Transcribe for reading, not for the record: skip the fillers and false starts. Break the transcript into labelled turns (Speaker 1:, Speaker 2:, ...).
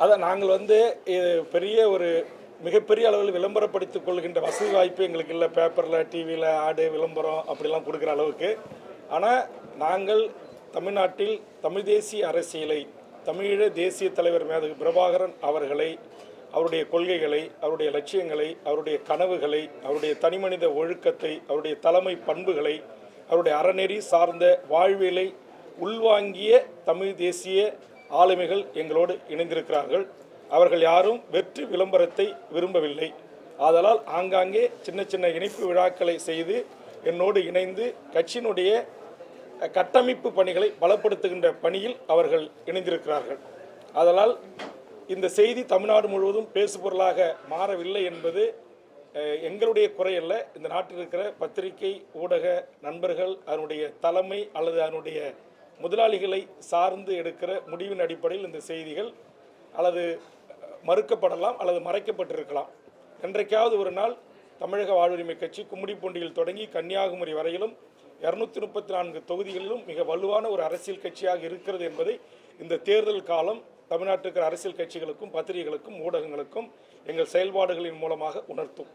Speaker 1: அதான் நாங்கள் இது பெரிய ஒரு மிகப்பெரிய அளவில் விளம்பரப்படுத்திக் கொள்கின்ற வசதி வாய்ப்பு எங்களுக்கு இல்லை. பேப்பரில், டிவியில் ஆடு விளம்பரம் அப்படிலாம் கொடுக்குற அளவுக்கு. ஆனால் நாங்கள் தமிழ்நாட்டில் தமிழ் தேசிய அரசியலை, தமிழீழ தேசிய தலைவர் மேதகு பிரபாகரன் அவர்களை, அவருடைய கொள்கைகளை, அவருடைய லட்சியங்களை, அவருடைய கனவுகளை, அவருடைய தனிமனித ஒழுக்கத்தை, அவருடைய தலைமை பண்புகளை, அவருடைய அறநெறி சார்ந்த வாழ்வியலை உள்வாங்கிய தமிழ் தேசிய ஆளுமைகள் எங்களோடு இணைந்திருக்கிறார்கள். அவர்கள் யாரும் வெற்றி விளம்பரத்தை விரும்பவில்லை. ஆதலால் ஆங்காங்கே சின்ன சின்ன இணைப்பு விழாக்களை செய்து என்னோடு இணைந்து கட்சியினுடைய கட்டமைப்பு பணிகளை பலப்படுத்துகின்ற பணியில் அவர்கள் இணைந்திருக்கிறார்கள். ஆதலால் இந்த செய்தி தமிழ்நாடு முழுவதும் பேசுபொருளாக மாறவில்லை என்பது எங்களுடைய குறையல்ல. இந்த நாட்டில் இருக்கிற பத்திரிகை ஊடக நண்பர்கள், அதனுடைய தலைமை அல்லது அதனுடைய முதலாளிகளை சார்ந்து எடுக்கிற முடிவின் அடிப்படையில் இந்த செய்திகள் அல்லது மறுக்கப்படலாம் அல்லது மறைக்கப்பட்டிருக்கலாம். என்றைக்காவது ஒரு நாள் தமிழக வாழ்வுரிமை கட்சி கும்மிடிப்பூண்டியில் தொடங்கி கன்னியாகுமரி வரையிலும் 234 தொகுதிகளிலும் மிக வலுவான ஒரு அரசியல் கட்சியாக இருக்கிறது என்பதை இந்த தேர்தல் காலம் தமிழ்நாட்டுக்கு அரசியல் கட்சிகளுக்கும் பத்திரிகைகளுக்கும் ஊடகங்களுக்கும் எங்கள் செயல்பாடுகளின் மூலமாக உணர்த்தும்.